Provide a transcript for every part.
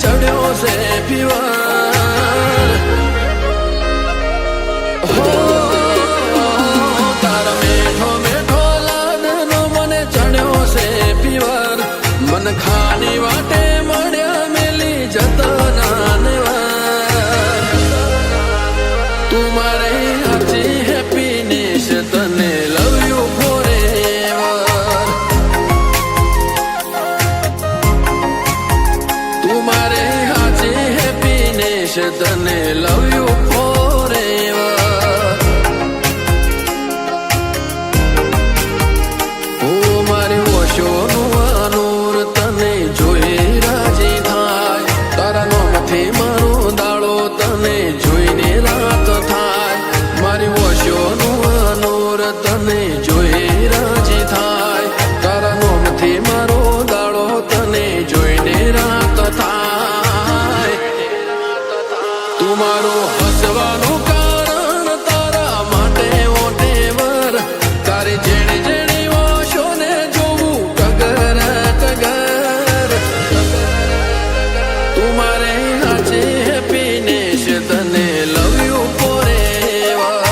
ચડ્યો છે પીવર હો તારા મેઠો મેઠો લાડનો મને ચડ્યો છે પીવર મન ખાની વાટે મળ્યા મેલી જતના નેવાર તું મારે હાચી હેપીનેસ તને લવ યુ ફોરએવર તું મારે હાચી હેપીનેસ તને લવ યુ ફોરએવર ઓ મારી ઓશોનું અનૂર તને જોઈ રાજી થાય તારા નોમથી મારો દાડો તને જોઈને રાત થાય મારી ઓશોનું અનૂર તને જોઈ રાજી થાય તારા નોમથી મારો દાડો તને જોઈને રાત થાય તું મારો હસવાનું કારણ તારા માટે ઓટેવર તારી જેણે જેણે ઓશોને જોવું કગર કગર તું મારે હાચે હેપીનેસ તને લવ યુ ફોરએવર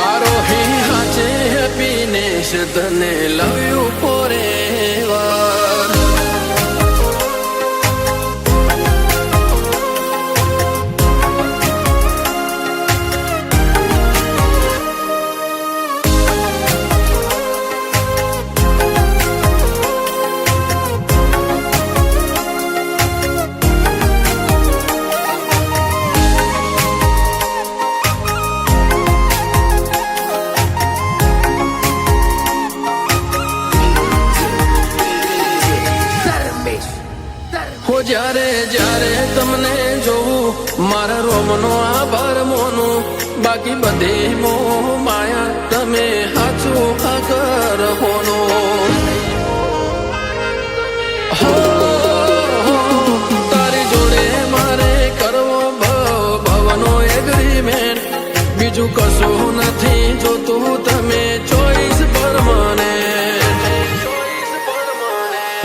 આરોહી હાચે હેપીનેસ તને લવ યુ ફોરએવર હો જ્યારે જ્યારે તમને જોવું મારા રોમનો આભાર મોનું બાકી બધી મોહ માયા તમે હાચું ખાકર હોનો તારી જોડે મારે કરવો ભવનો એગ્રીમેન્ટ બીજું કશું નથી જોતું તમે ચોઈસ પરમાનેન્ટ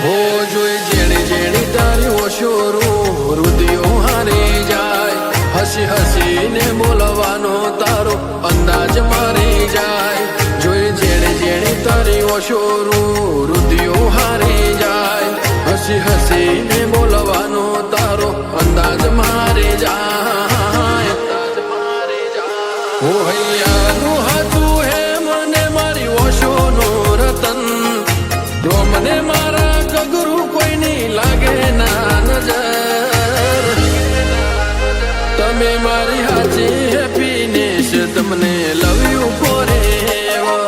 હો જોઈ જેણી જેણી તારી ઓશોરું હૃદયો હારી જાય હસી હસીને બોલવાનો તારો અંદાજ મારી જાય જોઈ જેણી જેણી તારી ઓશોરું હૃદયો હારી જાય હસી હસીને બોલવાનો તારો અંદાજ મારી જાય હો હૈયાનું હાથું હે મને મારી ઓશોનું રતન જો મને મારા ગગરું કોઈની લાગે ના નજર તમે મારી હાચી હેપીનેસ તમને લવ યુ ફોરએવર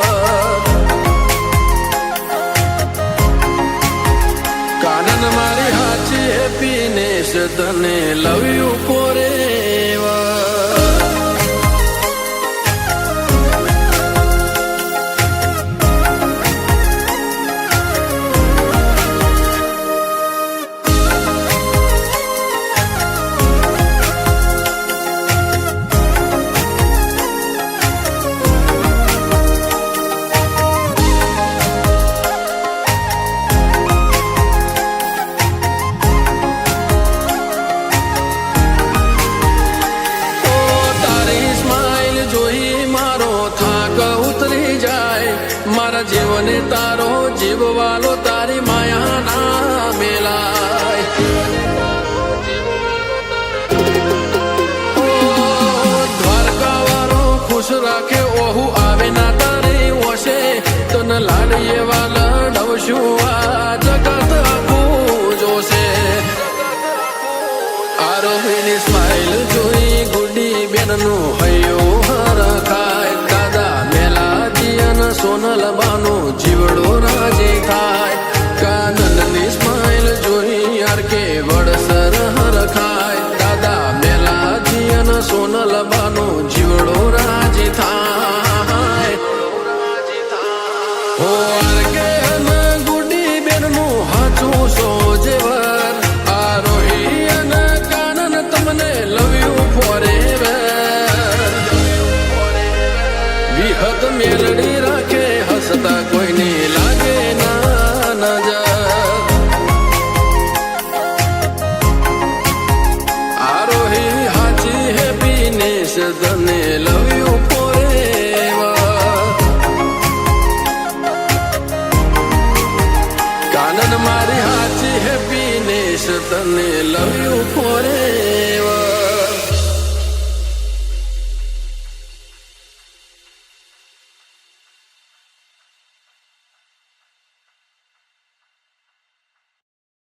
કાનન મારી હાચી હેપીનેસ તને લવ યુ ફોરએવર મારા જીવને તારો જીવવાલો તારી માયા ના મેલાય દ્વારકા વાળો ખુશ રાખે ઓહુ આવે ના તારી ઓશે તને લાડીએ વાલા નવશું આ જગત આખું જોશે આરોહીની સ્માઈલ જોઈ ગુડી બેનનું હૈયો હરખાય દાદા મેલાજી અને સોનલ બાનું જીવડો રાજી થાય કાનનની સ્માઈલ જોઈ યાર કે વડસર હરખાય દાદા મેલાજી અને સોનલ બાનું જીવડો રાજી થાય હો યાર કે અને ગુડી બેનનું હાચું સોજેવર આરોહી અને કાનન તમને લવ યુ ફોરએવર જાનન મારી હાચી હેપીનેસ તને લવ યુ ફોરે